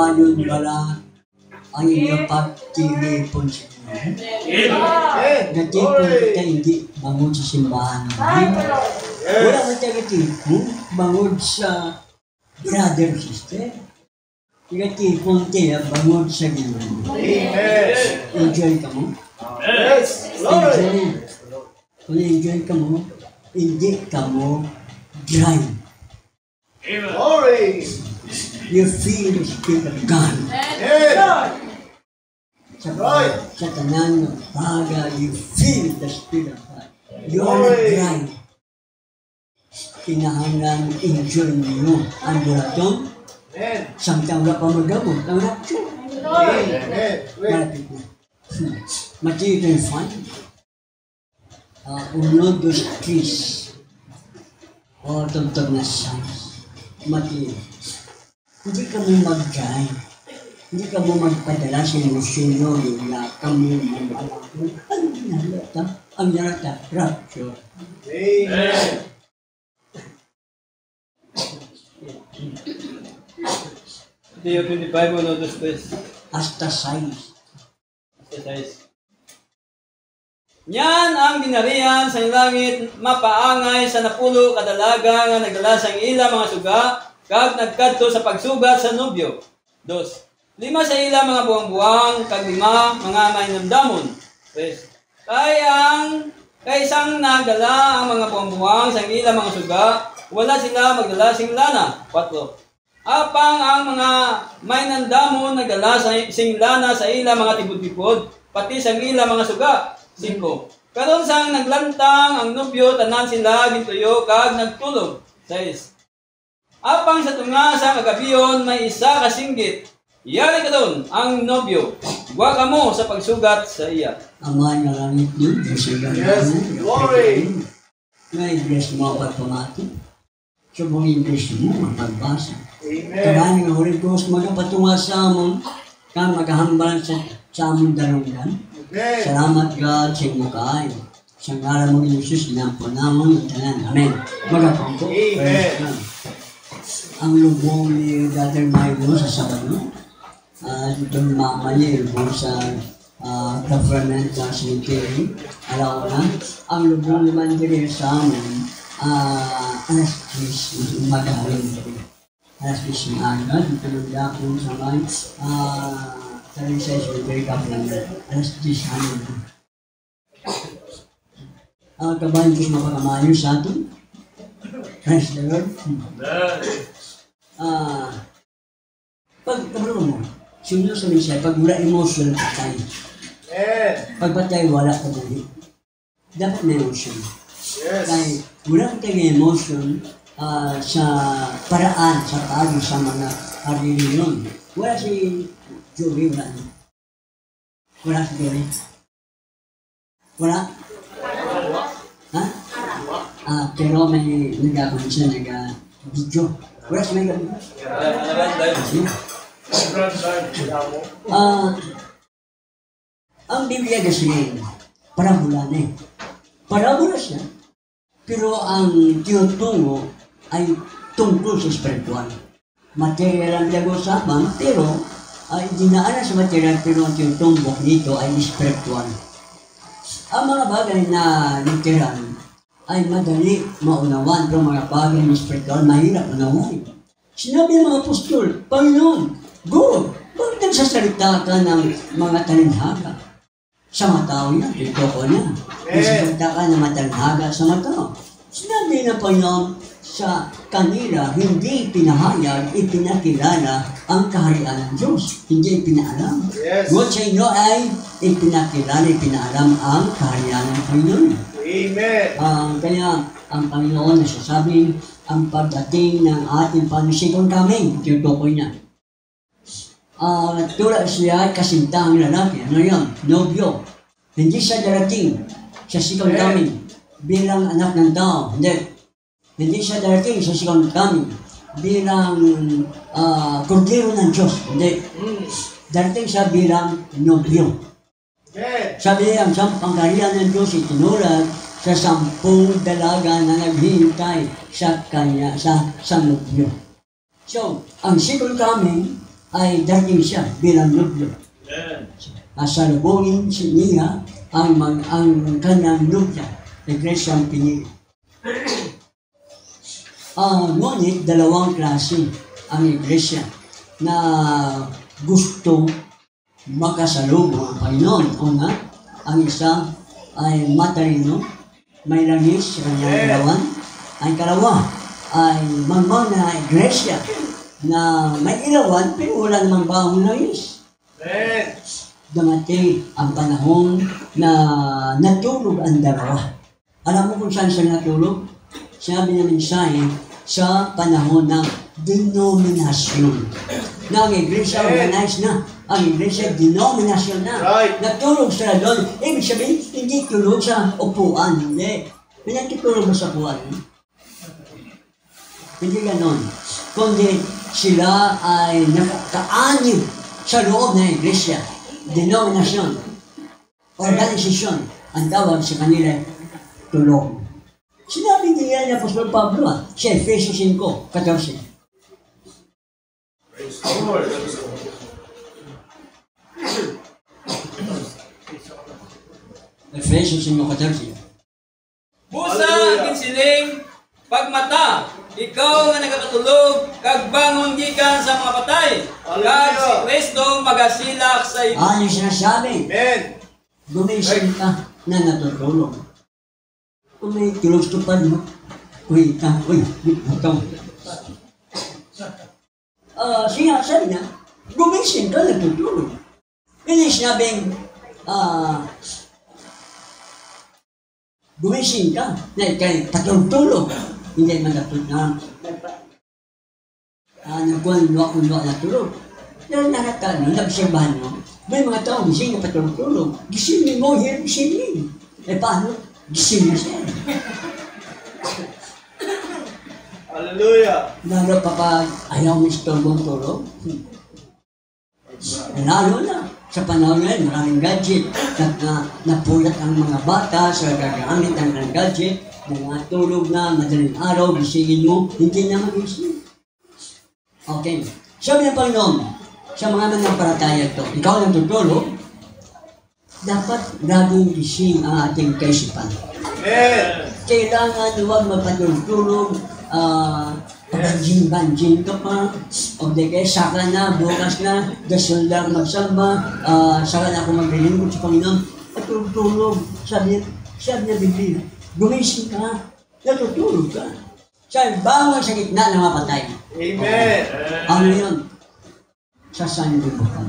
payon bala ang inyong pagtilipon sa inyo. Natipon kita hindi bangod sa simbahan. Wala ka tayo natipon bangod sa brother sister. Natipon tayo bangod sa Ginoo. Enjoy ka mo? Enjoy. Kung enjoy ka mo, hindi ka mo dry. Glory! You feel the Spirit of God. Sa tanan ng baga, you feel the Spirit of God. You are not dry. Kinahanglan enjoy niyo ang buratong. Samtang wala pa magamot, ang rapture. Matthew 25. Unod dos tris. O tugtog na size. Matthew. Hindi ka mo mag-dry. Hindi ka mo magpadala sa emosyon nyo. Wala ka mo mag-alala. Ang narata, rapture. Amen. Mateo 25, uno, dos, tres. Hasta 6. Yan ang ginarian sa langit, mapaangay sa napulo kadalaga nga nagdala sang ila mga suga, kag nagkadto sa pagsugat sa nobyo. 2. 5 sa ila mga buwang-buwang, kag 5 mga mainamdamon. 3. Kaisang nagdala ang mga buwang-buwang sa ila mga suga, wala sila magdala sing lana. 4. Apang ang mga mainamdamon nagdala sing lana sa ila mga tibod-tibod, pati sa ila mga suga. 5. Karon sang naglantang ang nobyo, tanan sila gintuyo kag nagtulog. 6. Apang sa tunga sa kagabiyon may isa ka singgit. Yari ka doon ang nobyo. Huwag ka mo sa pagsugat sa iya. Ama na langit din, Diyos ang Yes, glory! Na-bless mo ang pagpamati. Subungin Diyos mo ang pagbasa. Amen. Kabahan ng Holy Ghost, magapatunga sa amon, kang magahambal sa amon darungan. Salamat God sa imo kaayo. Sa ngalan mo Jesus, inapo namon ang tanan. Amen. Magapangko. Amen. Ang lubong ni Brother Milo sa Sabado, itong mama niya, lubong sa government cemetery, alaw na. Ang lubong naman din sa amin, alas 10 magaling. Alas 10 ng aga, dito nagda ako sa mga sa cemetery government, alas 10 ano. Kabahan ko mapakamayo sa atin. Praise the Lord. Pag kabalo mo, sunod sa misya, pag wala emotion, patay. Pag patay, wala ka dali. Dapat may emotion. Kaya wala ka tayo emotion sa paraan, sa pagi, sa mga reliyon. Wala si Joey, wala. Wala si Joey. Wala? Ha? Pero may nagkakon siya, nag-video. Wala siya may gawin. Ang Biblia kasi, parabola na eh. Parabola siya, pero ang tinutungo ay tungkol sa spiritual. Material ang pinag-usapan, pero dinaan sa material, pero ang tinutumbok dito ay spiritual. Ang mga bagay na literal ay madali maunawan, pero mga bagay na spiritual, mahirap unawan. Sinabi ng mga apostol, Panginoon, go! Bakit nagsasalita ka ng mga talinhaga? Sa mga tao niya, dito ko niya. Nagsasalita ka ng mga talinhaga sa mga tao. Sinabi ng Panginoon sa kanila, hindi pinahayag, ipinakilala ang kaharian ng Diyos. Hindi ipinaalam. Ngunit sa inyo ay ipinakilala, ipinaalam ang kaharian ng Panginoon. Amen. Kaya ang Panginoon nasasabi, ang pagdating ng ating panusikong coming, tinutukoy niya. Tulad siya kasintahang lalaki. Ano yun? Nobyo. Hindi siya darating sa second coming bilang anak ng tao. Hindi siya darating sa second coming bilang kordero ng Diyos. Hindi. Darating siya bilang nobyo. Sabi ang pangkariyan ng Diyos itinulad sa 10 dalaga na naghihintay sa kanya, sa nobyo. So, ang second coming ay dating siya bilang nobyo. Salubungin niya ang kanyang nobya, iglesyang pinili. Ngunit dalawang klase ang iglesia na gusto makasalubong ang Panginoon. Una, ang isa ay matalino, may langis sa kanyang ilawan. Ang kalawa ay mamang na iglesia na may ilawan pero wala namang baong langis. Dumating ang panahon na natulog ang dalawa. Alam mo kung saan siya natulog? Sabi ng mensahe, sa panahon ng denominasyon. Na ang iglesia organized na. Ang iglesia denominasyon na. Right. Natulog sila doon. Ibig sabihin, hindi tulog sa upuan. Hindi. May natutulog ba sa upuan? Hindi ganon. Kundi sila ay nakakaanib sa loob ng iglesia. Denominasyon, organisasyon, ang tawag sa kanila, tulong. Sinabi niya ni Apostol Pablo sa Efesos 5:14. Efesos 5:14. Busa ang kinsiling pagmata, ikaw nga nagakatulog, kag bangon gikan sa mga patay. Kag si Kristo magasilak sa iyo. Ano yung sinasabi? Amen. Gumising ka na natutulog. Kung may kilostupad mo, uy, ito. Sabi niya, gumising ka natutulog. Hindi sinabing, gumising ka na ikay patulog. Hindi man natulog. Nagkuhan-luwa na tulog. Pero nakatalo, nabisyabahan mo, may mga tao gising na patulog-tulog. Gisingin mo, hirap gisingin. Paano? Gising na siya. Hallelujah. Lalo pa pag ayaw mo istorbong tulog. Lalo na, sa panahon ngayon, maraming gadget. Napulat ang mga bata sa gagamit ang gadget. Tulog na, madaling araw, gisingin mo, hindi na magising. Okay. Sabi ng Panginoon, sa mga manampalataya ito, ikaw nang tutulog, dapat laging gising ang ating kaisipan. Amen. Kailangan huwag magpatulog-tulog, banjing ka pa, o di kaya saka na, bukas na, dasal lang magsamba, saka na ako maglilingkod sa Panginoon, patulog-tulog, sabi niya Biblia, gumising ka, natutulog ka. Sabi, bangon sa gitna ng mapatay. Amen. Ano yun? Sasanibin mo ka.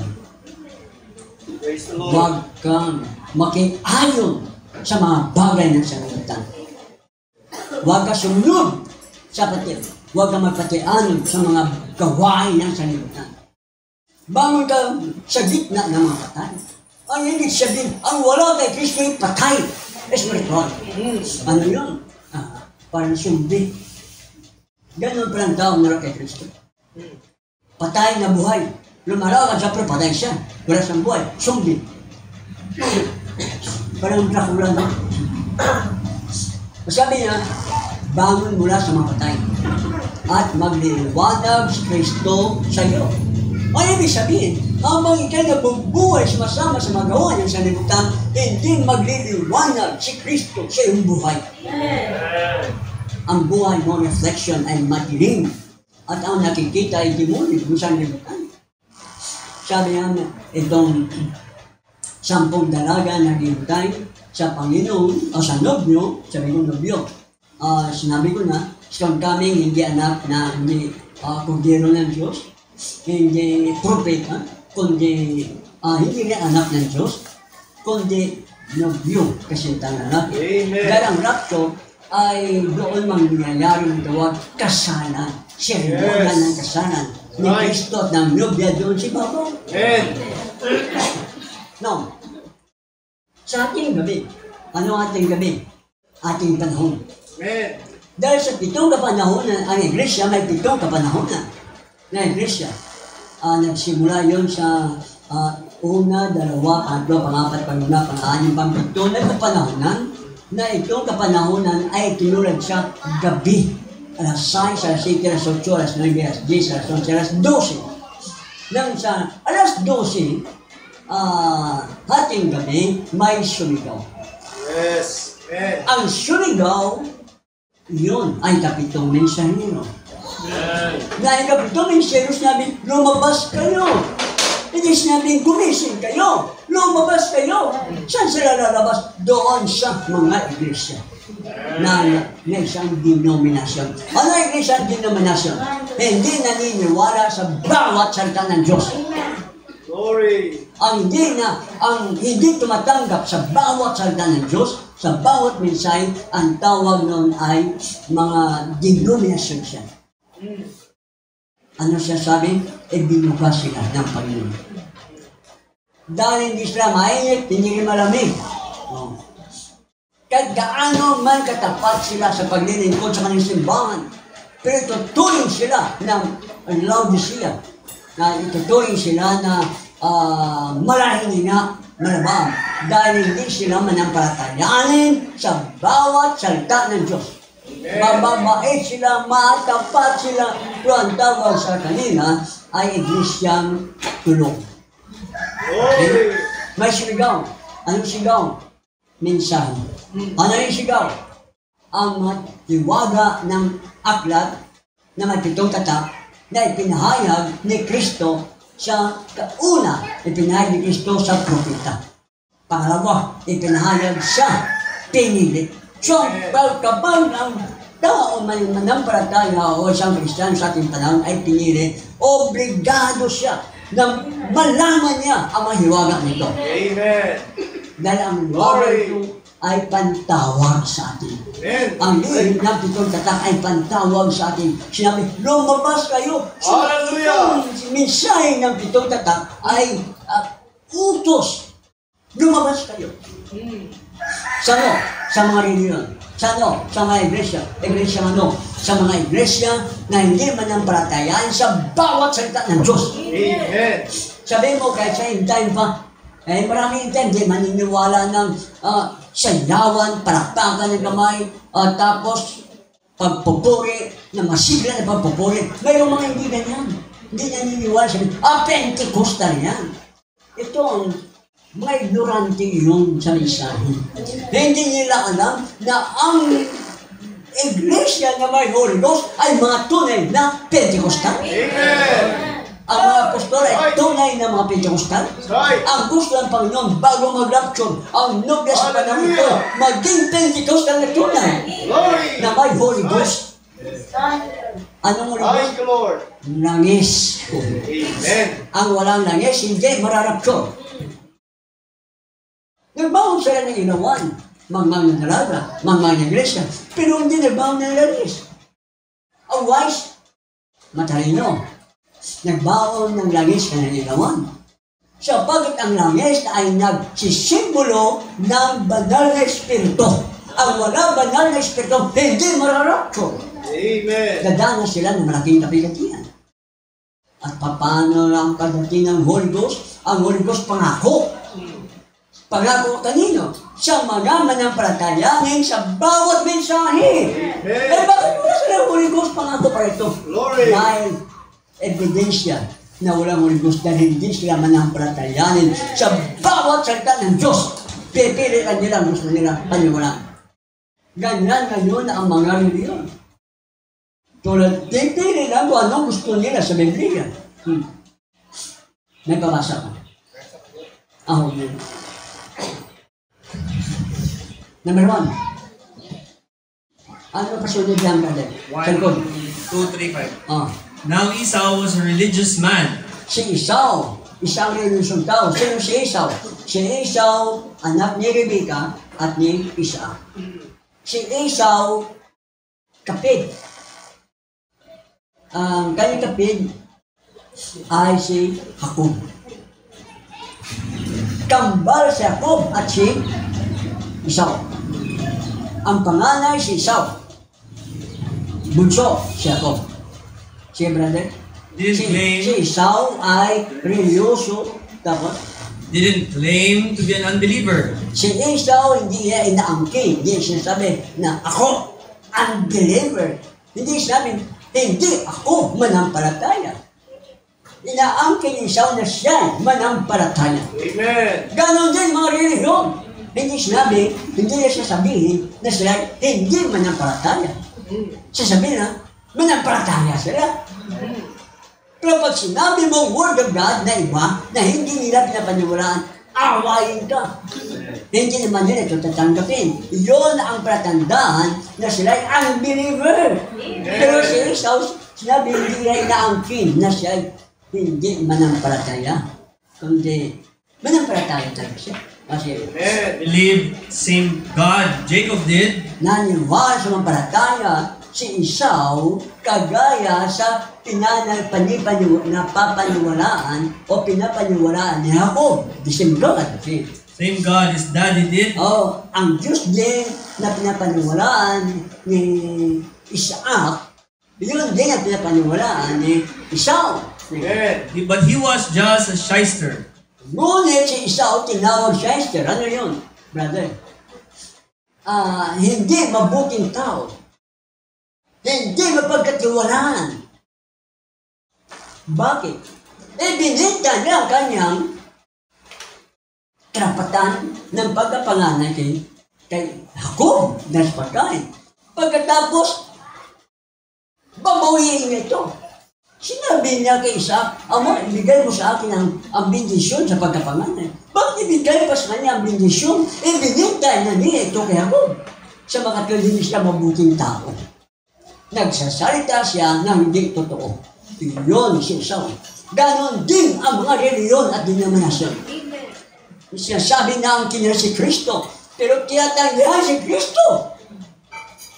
Praise the Lord. Huwag kang makiayon sa mga bagay ng sanlibutan. Huwag ka sumunod sa pati. Huwag ka magpatianon sa mga gawain ng sanlibutan. Bangon ka sa gitna ng mga patay. Ang hindi sabihin, ang wala kay Kristo ay patay. Espiritual. Ano yun? Parang sumbi. Ganon pa lang tao na kay Kristo. Patay na buhay. Lumaraw ka sa patay siya. Wala siyang buhay. Sumbi. Parang Dracula na. Sabi niya, bangon mula sa mga patay at magliliwanag si Kristo sa iyo. Ang ibig sabihin, habang ikay nabubuhay sumasama sa mga gawa ng sanlibutan, hindi magliliwanag si Kristo sa iyong buhay. Ang buhay mo, reflection ay madilim at ang nakikita ay demonyo kung saan libutan. Sabi niya, itong 10 dalaga na ginutay sa Panginoon o sa nobyo, sabi ko nobyo. Sinabi ko na, strong coming, hindi anak na hindi kundero ng Diyos, hindi propeta, kundi hindi rin anak ng Diyos, kundi nobyo kasi tangan natin. Amen. Dahil ang rapture ay doon mangyayari ng tawag kasalan. Sermonan ng kasalan. Ni Right. Kristo at ng nobya doon si Baba. Amen. Now, sa ating gabi, ano ating gabi? Ating panahon. Amen. Dahil sa 7 kapanahonan, ang iglesia may 7 kapanahonan na iglesia. Nagsimula yon sa 1, 2, 3, 4, 5, 6, 7, 8 na kapanahonan na itong kapanahonan ay tinulad sa gabi. Alas 6, alas 7, alas 8, alas 9, alas 10, alas 11, alas 12. nang sa alas 12, hating gabi, may sumigaw. Yes. Amen. Ang sumigaw, yun ay kapitong mensahero. Na ang kapitong mensahero sinabi, lumabas kayo. Hindi sinabing gumising kayo. Lumabas kayo. Saan sila lalabas? Doon sa mga iglesia. Na isang denominasyon. Ano ang isang denominasyon? Hindi naniniwala sa bawat salita ng Diyos. Glory. Ang hindi tumatanggap sa bawat salita ng Diyos, sa bawat mensahe, ang tawag noon ay mga denominasyon siya. Ano siya sabi? Binukas sila ng Panginoon. Dahil hindi sila mainit, hindi rin malamig. Oh. Kahit gaano man katapat sila sa paglilingkod sa kanilang simbahan, pero ituturing sila ng Laodicea. Na ituturing sila na malahina, malabang. Dahil hindi sila manampalatayanin sa bawat salita ng Diyos. Mababait sila, matapat sila, pero ang tawag sa kanila ay iglesyang tulong. Okay? May sigaw. Anong sigaw? Mensahe. Ano yung sigaw? Ang tiwaga ng aklat na may 7 tatak na ipinahayag ni Kristo sa kauna, ipinahayag ni Kristo sa propeta. Pangalawa, ipinahayag sa pinili. So, kapag ang tao may manampalataya o isang Kristiyano sa ating panahon ay pinili, obligado siya na malaman niya ang mahiwaga nito. Amen. Dahil ang hiwaga nito ay pantawag sa atin. Amen. Ang liit ng 7 tatak ay pantawag sa atin. Sinabi, lumabas kayo. Hallelujah! Mensahe ng 7 tatak ay utos. Lumabas kayo. Sano? Sa mga reliyon. Sano? Sa mga iglesia. Iglesia ano? Sa mga iglesia na hindi manampalatayaan sa bawat salita ng Diyos. Amen. Sabi mo, kahit sa time pa, maraming time, di maniniwala ng sayawan, palakpakan ng kamay, tapos pagpupuri, na masigla na pagpupuri. Mayroong mga hindi ganyan. Hindi naniniwala. Sabi, Pentecostal yan. Ito ang may ignorante yun sa mensahe. Hindi nila alam na ang iglesia na may Holy Ghost ay mga tunay na Pentecostal. Amen. Ang mga apostol ay tunay na mga Pentecostal. Right. Ang gusto ng Panginoon bago mag-rapture, ang nobles sa panahon ito, maging Pentecostal na tunay Glory. na may Holy Ghost. Anong Holy Ghost? Thank you, Lord. Langis. Amen. Ang walang langis, hindi mararapture. Nagbaon sila ng ilawan, mga dalaga, mga iglesia, pero hindi nagbaon ng langis. Ang wise, matalino, nagbaon ng langis ng ilawan. Sapagkat ang langis ay nagsisimbolo ng banal na espiritu. Ang walang banal na espiritu, hindi mararapture. Amen. Dadana sila ng malaking kapigatian. At paano ang kadating ng Holy Ghost? Ang Holy Ghost pangako. Pangako kanino? Sa mga manampalatayanin sa bawat mensahe. Amen. Bakit wala sila Holy Ghost pangako pa ito? Glory. Dahil ebidensya na walang Holy Ghost dahil hindi sila manampalatayanin sa bawat salita ng Diyos. Pipili ka nila, gusto nila paniwalaan. Ganyan ngayon ang mga reliyon. Tulad, pipili lang kung anong gusto nila sa Biblia. May babasa ka. Ako din. Number 1. Ano pa sunod yan, brother? 1, Salikod. 2, 3, 5. Ah. Now Esau was a religious man. Si Esau, isang religious tao. Sino si Esau? Si Esau, anak ni Rebecca at ni Isaac. Si Esau, kapid. Ang kanyang kapid ay si Jacob. Kambal si Jacob at si Esau. Ang panganay si Esau. Bunso si Jacob. Sige, brother. Si Esau ay religyoso. Tapos? Didn't claim to be an unbeliever. Si Esau hindi niya inaangkin. Hindi siya sabi na ako unbeliever. Hindi sabi, hindi ako manampalataya. inaangkin ni Esau na siya manampalataya. Amen. Ganon din mga relihiyon. Hindi sinabi, hindi na siya sabihin na sila hindi manampalataya. Sasabihin na, manampalataya sila. Pero pag sinabi mo word of God na iba, na hindi nila pinapaniwalaan, awayin ka. Hindi naman nila ito tatanggapin. Yun ang palatandaan na sila ay unbeliever. Pero si Esau, sinabi hindi nila inaangkin na siya ay hindi manampalataya. Kundi, manampalataya talaga siya. Kasi, Believed same God Jacob did. naniwala sa mampalataya si Esau kagaya sa napapaniwalaan o pinapaniwalaan ni Jacob. The same God. Same God his daddy did. Ang Diyos din na pinapaniwalaan ni Isaac, yun din ang pinapaniwalaan ni Esau. Amen. But he was just a shyster. Ngunit si Esau tinawag siya Esther. Ano yun, brother? Hindi mabuting tao. Hindi mapagkatiwalaan. Bakit? Binita niya ang kanyang karapatan ng pagkapanganay kay Jacob na sa pagkain. Pagkatapos, babawiin niya ito. Sinabi niya kay Isaac, Ama, ibigay mo sa akin ang bendisyon sa pagkapanganay. Bakit ibigay pa sa kanya ang bendisyon? Binita na niya ito kay Jacob. Sa mga hindi siya mabuting tao. Nagsasalita siya ng hindi totoo. Yun si Esau. Ganon din ang mga reliyon at denominasyon. Sinasabi na ang kinila si Kristo, pero tinatanggihan si Kristo.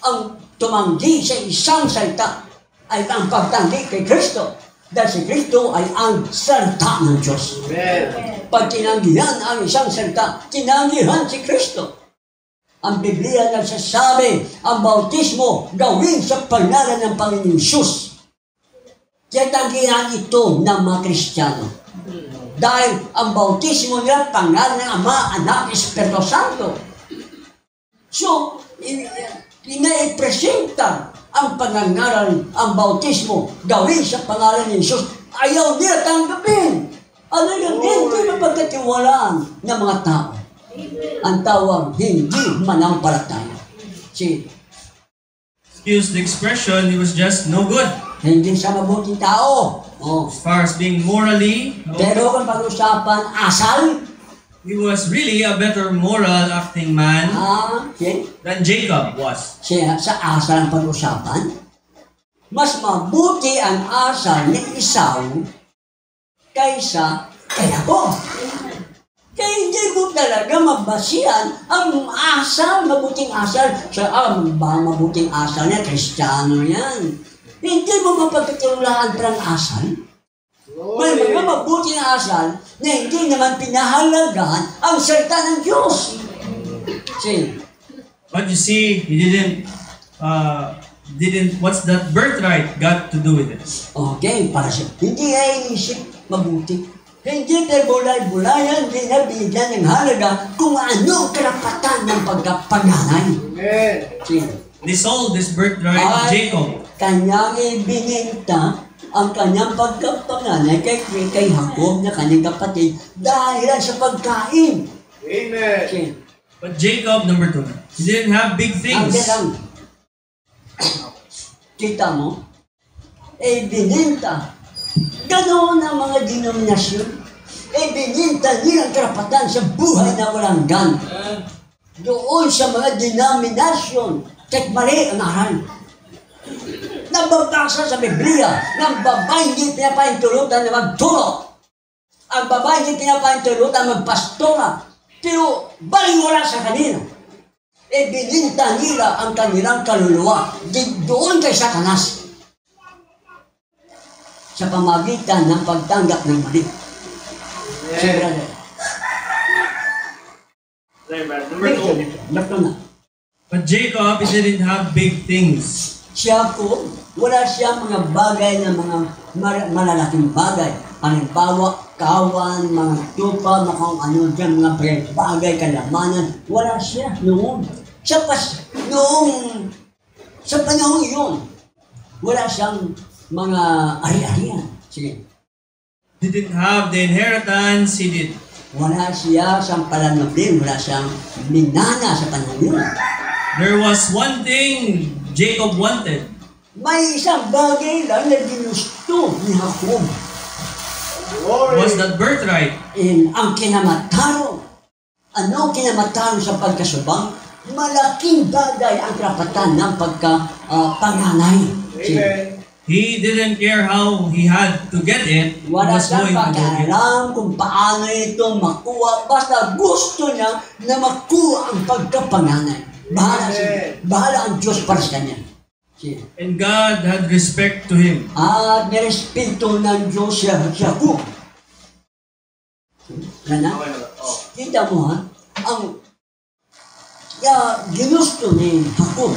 Ang tumanggi sa isang salita ay ang pagtanggi kay Kristo. Dahil si Kristo ay ang salita ng Diyos. Amen. Pag tinanggihan ang isang salita, tinanggihan si Kristo. Ang Biblia nagsasabi, ang bautismo gawin sa pangalan ng Panginoon Isus. Tinanggihan ito ng mga Kristiyano. Dahil ang bautismo nila pangalan ng Ama, Anak, Espiritu Santo. So, ina-presenta ang pangangaral, ang bautismo, gawin sa pangalan ni Jesus. Ayaw nila tanggapin. Ano yun? Hindi mapagkatiwalaan ng mga tao. Ang tawag, hindi manampalataya. Excuse the expression, he was just no good. Hindi siya mabuting tao. As far as being morally, Pero kung pag-usapan, asal, he was really a better moral acting man than Jacob was. siya sa asal ang pag-usapan, mas mabuti ang asal ni Esau kaysa kay Jacob. Kaya hindi mo talaga magbasihan ang asal, mabuting asal. Mabuting asal niya, Kristiyano yan. Hindi mo mapagkatiwalaan parang asal. May mga mabuting asal na hindi naman pinahalagahan ang salita ng Diyos. But you see, he didn't, what's that birthright got to do with it? Okay, para siya. Hindi ay inisip mabuti. Hindi tayo bulay-bulayan, hindi na bigyan ng halaga kung ano karapatan ng pagkapanganay. Amen. They sold this birthright to Jacob. Kanyang ibininta ang kanyang pagkapanganay kay Jacob na kanyang kapatid dahil sa pagkain. Amen. But Jacob, number 2, he didn't have big Ang things. lang. Kita mo? Bininta. Ganoon ang mga denominasyon. Bininta nilang karapatan sa buhay na walang gan. Doon sa mga denominasyon, kahit mali ang aral. Nababasa sa Biblia, ng babae hindi pinapahintulutan na magturo. Ang babae hindi pinapahintulutan magpastora. Pero baliwala sa kanila. Bininta nila ang kanilang kaluluwa. Doon kay Satanas. Sa pamagitan ng pagtanggap ng mali. Number 2. But Jacob, he didn't have big things. Siya po, wala siya mga bagay na mga malalaking bagay. Halimbawa, kawan, mga tupa, mga kung ano dyan, mga bagay, kalamanan. Wala siya noon. Sa panahon yun, wala siyang mga ari-arian. Sige. didn't have the inheritance he did. Wala siya sa palanabli, wala siyang minana sa panahon yun. There was one thing Jacob wanted. May isang bagay lang na ginusto ni Jacob. Was that birthright? Ang kinamatarong. Ano ang kinamatarong sa pagkasubang? Malaking bagay ang karapatan ng pagkapanganay. He didn't care how he had to get it. He Wala was siyang going to get it. pakialam kung paano ito makuha. Basta gusto niya na makuha ang pagkapanganay. Bahala ang Diyos para sa kanya. And God had respect to him. At nirespeto ng Diyos siya Jacob. Kita mo ha? Ang ginusto ni Jacob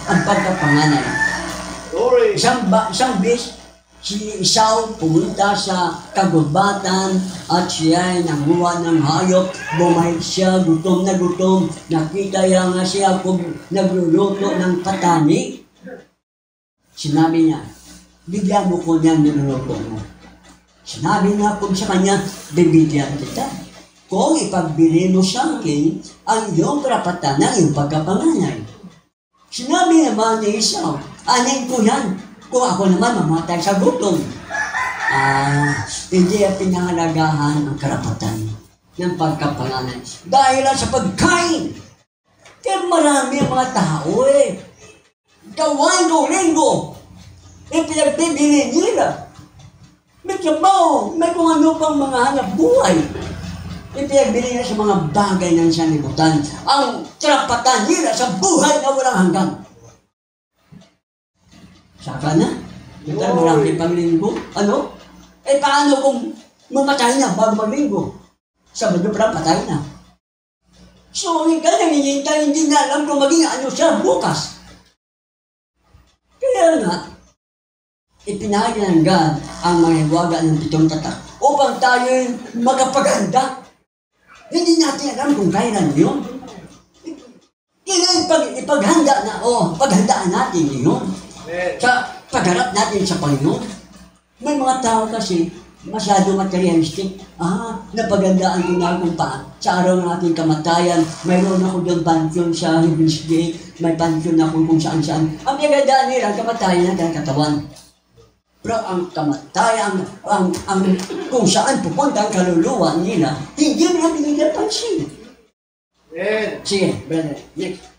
ang pagkapanganay. Isang bis, si Esau pumunta sa kagubatan at siya ay nanguha ng hayop. Bumalik siya, gutom na gutom. Nakita niya nga si Jacob nagluluto ng patani. Sinabi niya, bigyan mo ko niyan niluluto mo. Sinabi niya kung sa kanya, bibigyan kita. Kung ipagbili mo sa akin ang iyong karapatan ng iyong pagkapanganay. Sinabi naman ni Esau, anin ko yan, kung ako naman mamatay sa gutom. Hindi pinahalagahan ang karapatan ng pagkapanganay. Dahil sa pagkain, kaya marami ang mga tao gawain ko linggo, pinagbibili nila. May trabaho, may kung ano pang mga hanap buhay. Ipinagbili nila sa mga bagay ng sanlibutan. Ang karapatan nila sa buhay na walang hanggan. Saka na? Ito marami pang linggo. Ano? Paano kung mamatay na bago maglinggo? Sabado pa lang patay na. So, hindi na alam kung maging ano siya bukas. Kaya nga, ipinahagi ng God ang mga hiwaga ng 7 tatak upang tayo magpaganda. Hindi natin alam kung kailan yun. Ipaghanda na, paghandaan natin yun. Sa pagharap natin sa Panginoon. May mga tao kasi masyado materialistic. Napagandaan ko na kung sa araw ng ating kamatayan, mayroon ako doon pansyon sa Heaven's Gate, may pansyon ako kung saan-saan. Ang pagandaan nila, kamatayan ng katawan. Pero ang kamatayan, ang kung saan pupunta ang kaluluwa nila, hindi nila binigyan pansin. Sige, brother. Next.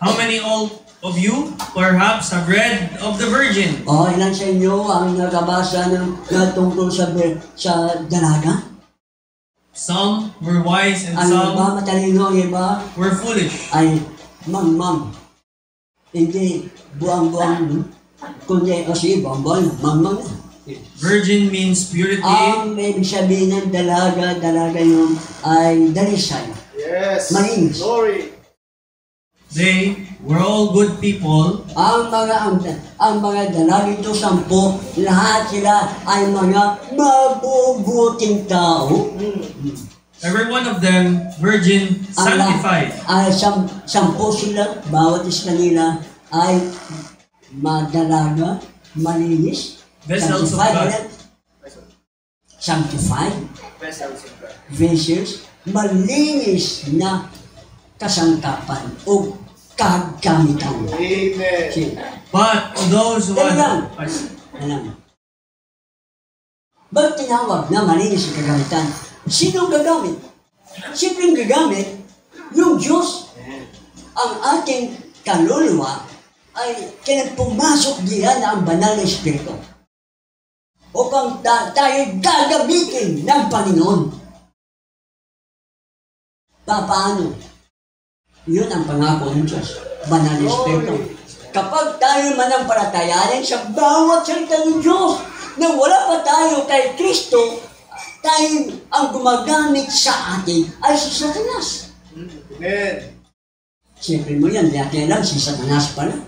How many of you perhaps have read of the virgin? Ilan sa inyo ang nakabasa ng tungkol sa dalaga? Some were wise and Ang some iba matalino, iba were foolish. ay mang. Hindi buang-buang, kundi buang-buang, Virgin means purity. Ang ibig sabihin ng dalaga yun ay dalisay. Yes. Malinis. Glory. They were all good people. Ang mga dalagito 10, lahat sila ay mga mabubuting tao. Every one of them, virgin, sanctified. Ay 10 sila, bawat isa kanila ay madalaga, malinis, Vessels of God. Sanctified, vessels, malinis na kasangkapan o kagamitan. Amen. But those who had... Alam. Ba't tinawag na malinis ang kagamitan? Sinong gagamit? Simpleng gagamit, yung Diyos. Ang ating kaluluwa ay pumasok diyan ang banal na Espiritu upang tayo gagamitin ng Panginoon. Paano? Yun ang pangako ng Diyos. Banal na Espiritu. Kapag tayo manampalatayanin sa bawat salita ng Diyos, na wala pa tayo kay Kristo, tayo ang gumagamit sa atin ay si Satanas. Amen. Siyempre mo yan, dati lang si Satanas pala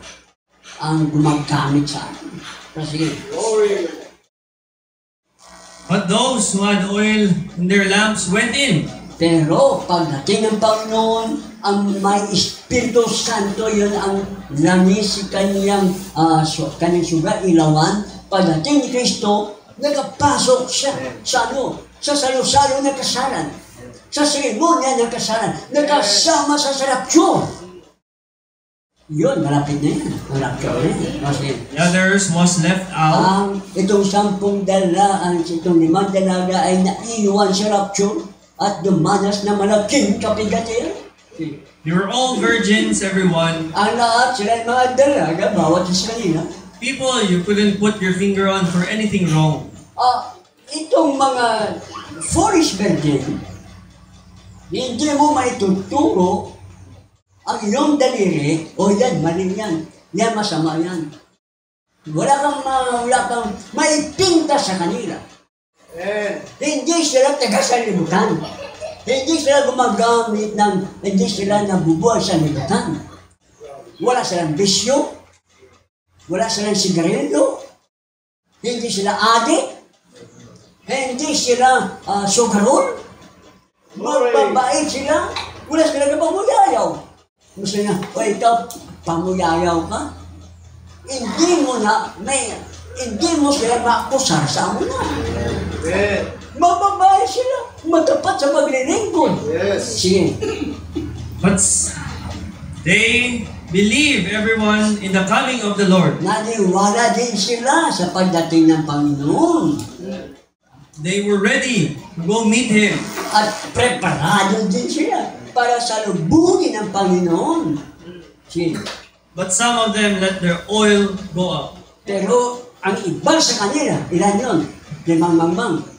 ang gumagamit sa atin. Sige. Glory. But those who had oil in their lamps went in. Pero pagdating ng Panginoon, ang may Espiritu Santo, yun ang langis kanyang suga, ilawan. Pagdating ni Kristo, Nakapasok siya sa sa salo-salo ng kasalan. Sa seremonya ng kasalan. Nakasama sa rapture. Yun, malapit na yan. Malapit na yan. Kasi, The others was left out. itong 10 itong 5 dalaga ay naiwan sa rapture at dumanas na malaking kapigatian. They were all virgins, everyone. Ang lahat sila ay mga dalaga, bawat isa kanila. People you couldn't put your finger on for anything wrong. Itong mga foolish virgin, hindi mo maituturo ang iyong daliri, yan, mali yan. Yan, masama yan. Wala kang maipinta sa kanila. Hindi sila taga-salibutan. Hindi sila gumagamit hindi sila nabubuhay sa libutan. Wala silang bisyo. Wala silang sigarilyo. Hindi sila adik. Hindi sila sugarol. Magbabait sila. Wala sila na pamuyayaw. Gusto niya, ikaw, pamuyayaw ka? Hindi mo sila makusar sa muna. Mababay sila. Matapat sa maglilingkod. Sige. But they believe everyone in the coming of the Lord. Naniwala din sila sa pagdating ng Panginoon. They were ready to go meet Him. At preparado din sila para salubungin ang Panginoon. Sige. But some of them let their oil go up. Pero ang iba sa kanila, ilan yun? 5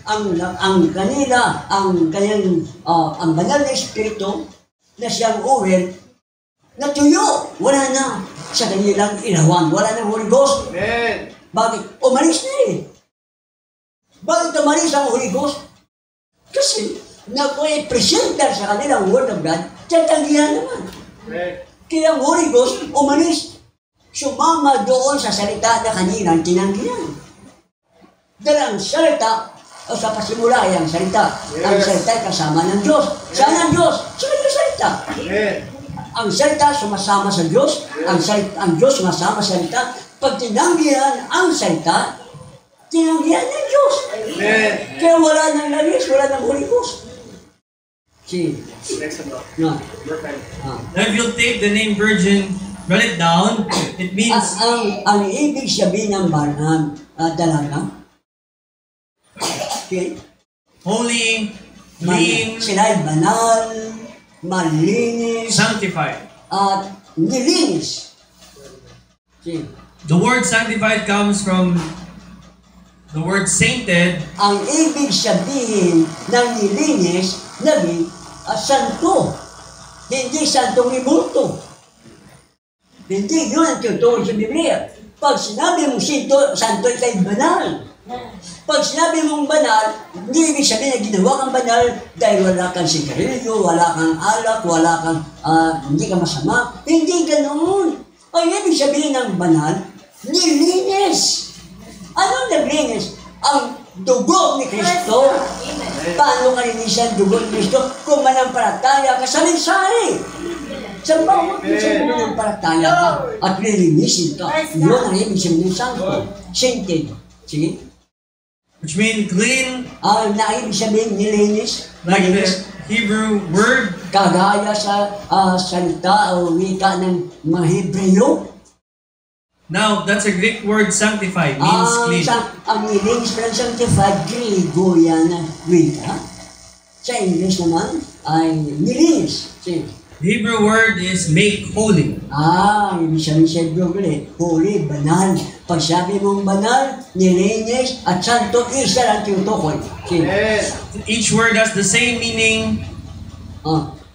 ang kanila, ang banal na espiritu na siyang oil, natuyo, wala na sa kanilang ilawan, wala na Holy Ghost. Amen. Bakit? Umalis na eh. Bakit umalis ang Holy Ghost? Kasi presenter sa kanilang Word of God, tatanggihan naman. Amen. Kaya ang Holy Ghost umalis, sumama doon sa salita na kanilang tinanggihan. Dahil ang salita, o sa pasimula ay ang salita. Ang salita ay kasama ng Diyos. Saan ang Diyos? Sa kanyang salita. Ang salita sumasama sa Diyos. Ang Diyos sumasama sa salita. Pag tinanggihan ang salita, tinanggihan ng Diyos. Kaya wala nang langis, wala nang Holy Ghost. See? Next one. No. If you'll take the name virgin, write it down, it means... Ang ibig sabihin ng dalaga, okay? Holy, clean, sila ay banal, malinis, sanctified. At nilinis. See? The word sanctified comes from the word sainted. Ang ibig sabihin ng nilinis, naging santo. Hindi santong ibulto. Hindi yun ang tutukoy sa Biblia. Pag sinabi mong santo, ikay banal. Pag sinabi mong banal, hindi ibig sabihin na ginawa kang banal dahil wala kang sigarilyo, wala kang alak, wala kang, hindi ka masama. Hindi ganoon. Ang ibig sabihin ng banal, nilinis. Anong naglinis? Ang dugo ni Kristo. Paano kalinisan dugo ni Kristo? Kung manampalataya ka sa mensahe. Sa bawat minsan manampalataya ka at lilinisin ka. Yun ang ibig sabihin ng santo. Sainted. Sige. Which means clean. Ibig sabihin nilinis. Like the Hebrew word. Kagaya sa salita o wika ng mga Hebreo. Now, that's a Greek word, sanctify, means clean. Ang nilinis pa ng sanctified, Griego yan na wika. Sa English naman, ay nilinis. The Hebrew word is make holy. Ibig sabihin sa Hebrew ulit, holy, banal. Pag sabi mong banal, nilinis, at santo, isa lang tinutukoy. Each word has the same meaning.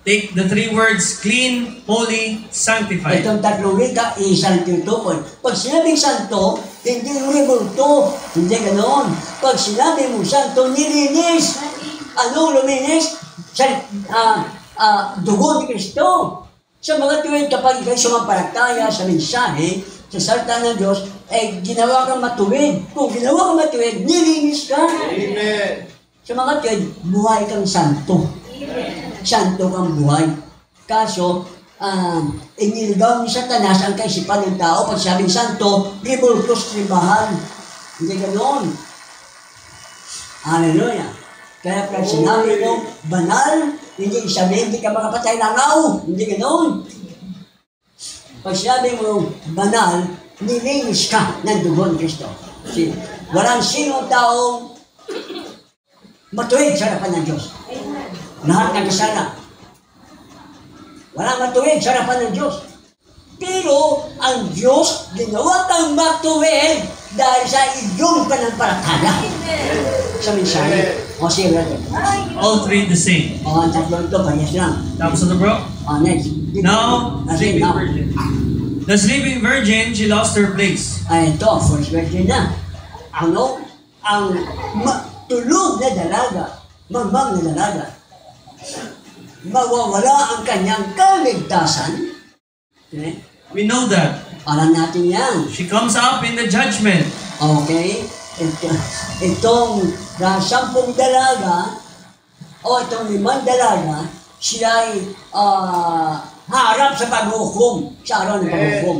Take the 3 words, clean, holy, sanctified. Itong 3 wika, isang tinutukoy. Pag sinabing santo, hindi lumibulto. Hindi ganoon. Pag sinabi mong santo, nilinis. Ano luminis? Dugo ni Kristo. Sa mga tuwid, kapag ikay sumampalataya sa mensahe, sa salita ng Diyos, ginawa kang matuwid. Kung ginawa kang matuwid, nilinis ka. Amen. Sa mga tuwid, buhay kang santo. Santo kang buhay. Kaso, iniligaw ni Satanas ang kaisipan ng tao. Pag sabing santo, ribultos, ribahan. Hindi ganoon. Hallelujah. Kaya pag sinabi mo, banal, hindi sabihin, hindi ka makapatay langaw. Hindi ganoon. Pag sinabi mo, banal, nilinis ka ng dugo ni Kristo. Walang sino taong matuwid sa harapan ng Diyos. Lahat ng kasala. Walang matuwid sa harapan ng Diyos. Pero ang Diyos ginawa kang matuwid dahil sa iyong panampalataya sa mensahe. O siya, brother. All three the same. O, ang tatlong ito, parehas lang. Tapos na bro? O, next. Now, sleeping virgin. The sleeping virgin, she lost her place. Ay, ito, first version na. Ano? Ang tulog na dalaga, mamang na dalaga, mawawala ang kanyang kaligtasan. Okay? We know that. Alam natin yan. She comes up in the judgment. Okay? Itong 10 dalaga, o itong 5 dalaga, siya ay harap sa paghukom, sa araw ng paghukom.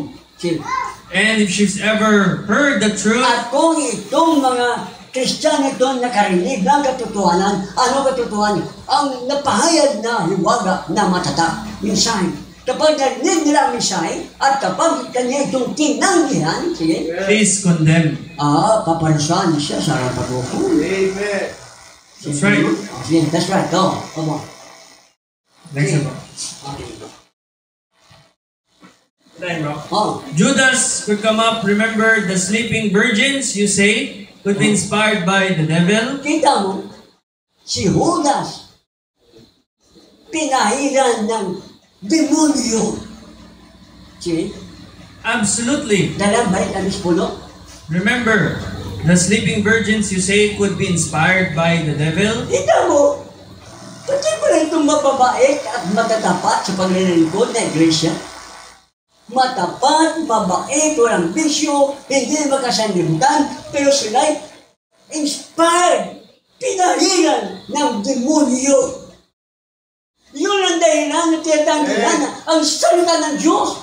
And if she's ever heard the truth, at kung itong mga Kristiyano ito nakarinig ng katotohanan, ano katotohanan? Ang napahayag na hiwaga na matatak, mensahe. Kapag narinig nila ang mensahe, at kapag kanya itong tinanggihan, sige, she is condemned. Paparusahan siya sa araw ng paghukom. Amen. That's right. Yeah, that's right. Go. Come on. Next one. Okay. Judas could come up. Remember the sleeping virgins, you say, could be inspired by the devil. Kita mo, si Judas, pinahiran ng demonyo. See? Absolutely. Dalang balik ang puno. Remember, the sleeping virgins, you say, could be inspired by the devil. Kita mo, pati mo lang itong mababait at matatapat sa paglilingkod na iglesia. Matapat, mabait, walang bisyo, hindi makasanlibutan, pero sila'y inspired, pinahiran ng demonyo. Yun ang dahilan na tinatanggihan ang salita ng Diyos.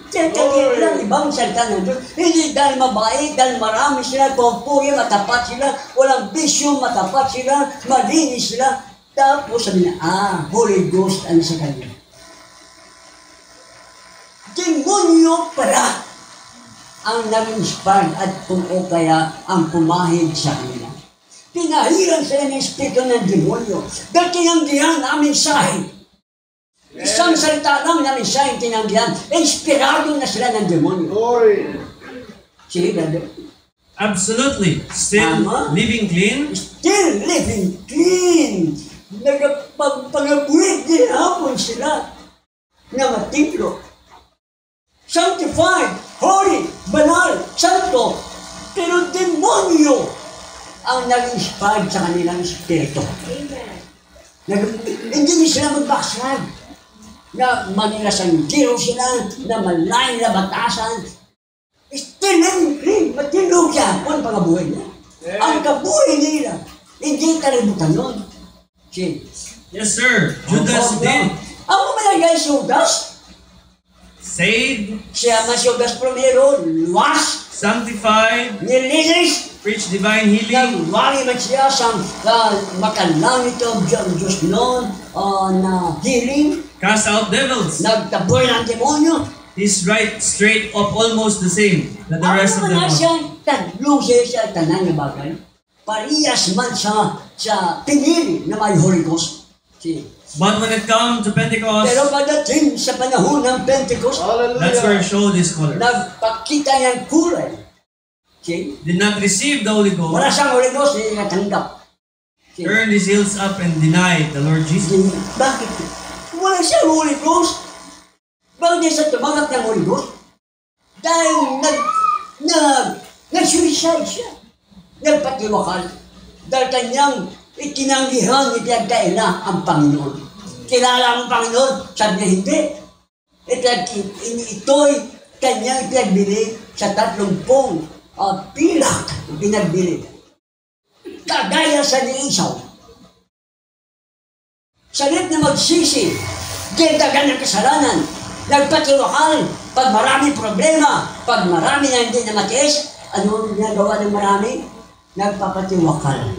Tinatanggihan ang ibang salita ng Diyos. Hindi dahil mabait, dahil marami sila, pumpuya, matapat sila, walang bisyo, matapat sila, malinis sila. Tapos sabi na, Holy Ghost ano sa kanila. Demonyo pala ang nag-inspire at kung o kaya ang pumahid sa kanila. Pinahiran sila ng espiritu ng demonyo. Dahil tinanggihan ang mensahe. Isang salita lang na mensahe tinanggihan. Inspirado na sila ng demonyo. Sige, brother. Absolutely. Still living clean. Still living clean. Nagpagpagabuhin din hapon sila na matiplo. Sanctified, holy, banal, santo. Pero demonyo ang nag-inspired sa kanilang espiritu. Hindi sila mag-backslide. Na manilasangiro sila, na malayo na batasan. Still living clean, matilog siya kung pangabuhay niya. Ang kabuhay nila, hindi kalimutan nun. Yes, sir. Judas did. Ang pumalagay Judas, saved, siya Judas primero, luwas, sanctified, nilinis, preach divine healing, nagwari man siya sa makalangit ang Diyos noon na healing, cast out devils, nagtaboy ng demonyo. He's right, straight up, almost the same that the rest of them are. Siya, tatlong siya tanang na bagay. Parehas man sa pinili na may Holy Ghost. But when it comes to Pentecost, pero pagdating sa panahon ng Pentecost, that's where it showed his colors. Nagpakita niyang kulay. Did not receive the Holy Ghost. Wala siyang Holy Ghost, hindi natanggap. Turned his heels up and denied the Lord Jesus. Bakit? Wala siyang Holy Ghost. Bakit niya siya tumanggap ng Holy Ghost? Dahil nag-suicide siya. Nagpatiwakal. Dahil kanyang itinanggihan, ipinagkaila ang Panginoon. Kilala ang Panginoon? Sabi niya, hindi. Ito'y kanyang ipinagbili sa 30 pilak. Pinagbili. Kagaya sa ni Esau. Salit na magsisi, gintagan ng kasalanan, nagpatiwakal, pag maraming problema, pag marami na hindi na matiis, ano ginagawa ng marami? Nagpapatiwakal.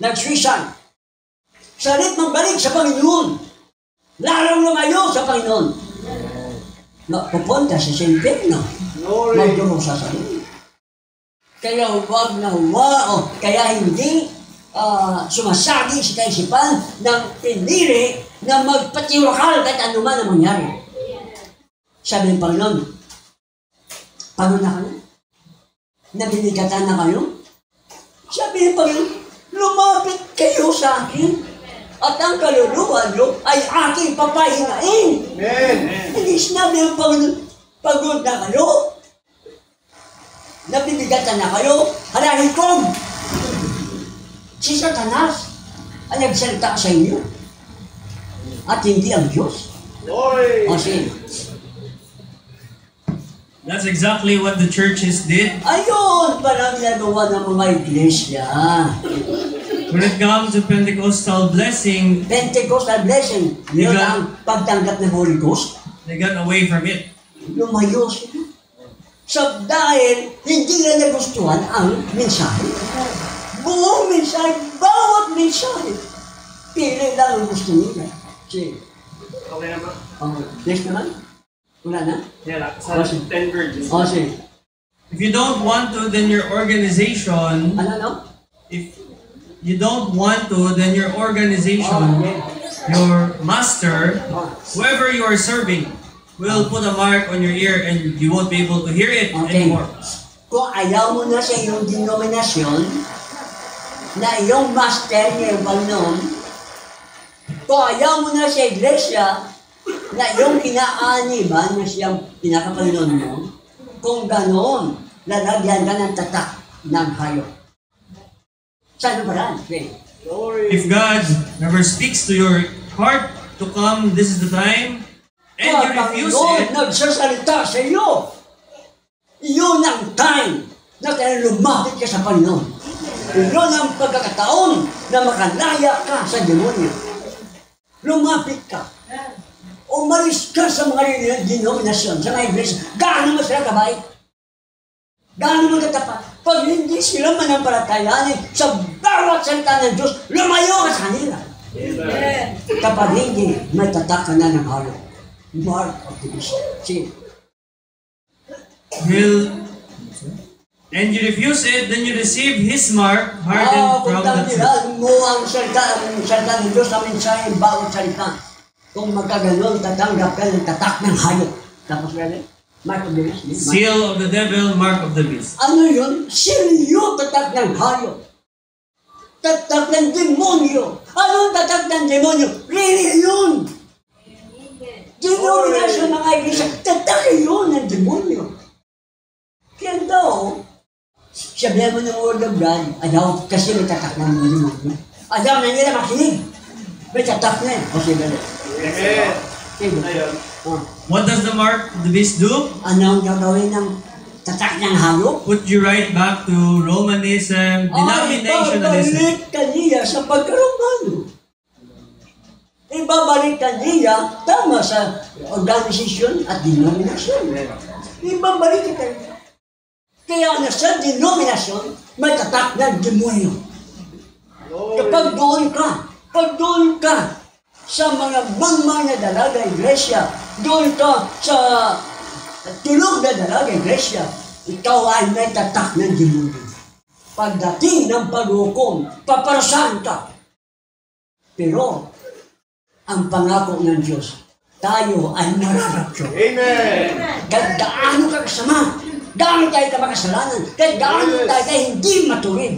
nag-suicide. Salit magbalik sa Panginoon. Lalong lumayo sa Panginoon. Pupunta sa Simpirno. Magduro sa sarili. Kaya huwag na kaya hindi sumasagi sa kaisipan ng pinili na magpatiwakal kahit anuman ang mangyari. Sabi ng Panginoon, pagod na kayo? Nabinigatan na kayo? Sabi ng Panginoon, lumapit kayo sa akin at ang kaluluwa nyo ay aking papahinain. Amen. Hindi sinabi ng Panginoon, pagod na kayo? Nabibigatan na kayo? Halahikom! Si Satanas ang nagsalita sa inyo at hindi ang Diyos. Glory. Kasi, That's exactly what the churches did. ayun, parang nagawa ng mga iglesia. When it comes to Pentecostal blessing, Pentecostal blessing, yun ang pagtanggap ng Holy Ghost. they got away from it. Lumayo sila. So, dahil hindi na nagustuhan ang mensahe. Buong mensahe, bawat mensahe. Pili lang ang gusto nila. Sige. Okay na ba? Next naman? Wala na? Yeah, sa 10 virgins. Sige. If you don't want to, then your organization, Ano? if you don't want to, then your organization, your master, whoever you are serving, will put a mark on your ear and you won't be able to hear it anymore. Kung ayaw mo na sa iyong denominasyon, na iyong master niya yung Panginoon, kung ayaw mo na sa iglesia, na iyong kinaaniban na siyang pinakapanginoon mo, kung ganoon, lalagyan ka ng tatak ng hayop. Saan ba rin? Okay. If God never speaks to your heart to come, this is the time, and you refuse it, nagsasalita sa iyo. Iyon ang time na kaya lumapit ka sa Panginoon. Iyon ang pagkakataon na makalaya ka sa demonyo. Lumapit ka. Umalis ka sa mga denominasyon, sa mga iglesia. Gaano mo sila kabait? Gaano mo katapat? Pag hindi sila manampalatayanin sa bawat salita ng Diyos, lumayo ka sa kanila. Kapag hindi, may tatak ka na ng hayop. Mark of the beast. See? and you refuse it, then you receive His mark, hardened from the truth. Kung mo ang salita ng Diyos sa mensahe, bawat salita. Kung magkaganon, tatanggap ka ng tatak ng hayop. Tapos gano'n, mark of the beast. Seal of the devil, mark of the beast. Ano yun? Silyo tatak ng hayop. Tatak ng demonyo. Anong tatak ng demonyo? Reliyon. Denominasyon mga iglesia, tatak yun ng demonyo. Kaya daw, sabihan mo ng word of God, ayaw kasi may tatak ng demonyo. Ayaw na nila makinig. May tatak na yun. O sige. Amen. Sige. What does the mark of the beast do? Anong gagawin ng tatak ng hayop? Put you right back to Romanism, denominationalism. Ibabalik ka niya sa pagkaromano. Ibabalik ka niya tama sa organisasyon at denominasyon. Ibabalik ka niya. Kaya na sa denominasyon, may tatak ng demonyo. Kapag doon ka sa mga mangmang na dalaga iglesia, doon ka sa tulog na dalaga iglesia, ikaw ay may tatak ng demonyo. Pagdating ng paghukom, paparusahan ka. Pero, ang pangako ng Diyos, tayo ay mararapsyo. Amen. Kahit gaano ka kasama, gaano tayo ka makasalanan, kahit gaano tayo hindi matuwid.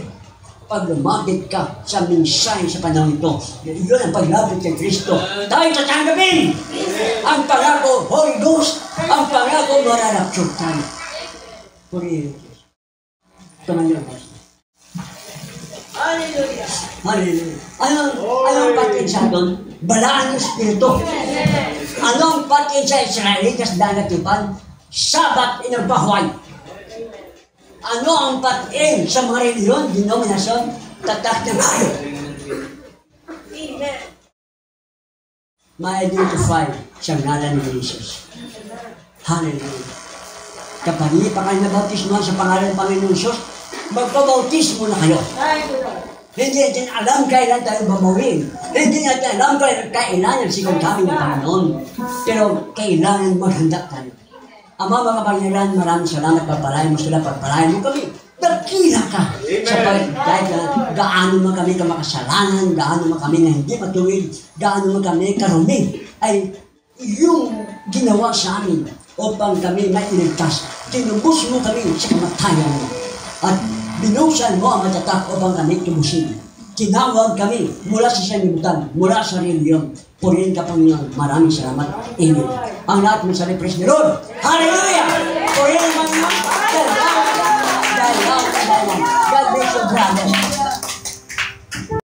Pag lumapit ka sa mensahe sa panahon ito, yun ang paglapit kay Kristo. Tayo tatanggapin ang pangako Holy Ghost, ang pangako mararapsyo tayo. Purihin Diyos. Tumayo ang Diyos. Hallelujah. Hallelujah. Anong patin sa doon? Balaan ng Espiritu. Anong patin sa Israelitas dagatipan? Sabat inagpahuay. Ano ang patin sa mga reliyon, denominasyon? Tatak ng hayop. Ma-identify sa ngalan ni Jesus. Hallelujah. Kapag hindi pa kayo nabautismo sa pangalan ng Panginoon Jesus, magpabautismo na kayo. Hindi natin alam kailan tayo babawin. Hindi natin alam kailan ang sikong kami ng Panginoon. Pero kailangan maghanda tayo. Ama, mga Panginoon, maraming salamat. Pagpalain mo sila, pagpalain mo kami. Dakila ka. Sapagkat kahit gaano man kami kamakasalanan, gaano man kami na hindi matuwid, gaano man kami karumi, ay yung ginawa sa amin upang kami mailigtas. Tinubos mo kami sa kamatayan mo. At binusan mo ang matatak upang kami tubusin. Tinawag kami mula sa sanlibutan, mula sa reliyon. Purihin ka, Panginoon. Maraming salamat. Amen. Ang lahat mo sa praise the Lord. Hallelujah! Purihin, Panginoon. God bless you, brother.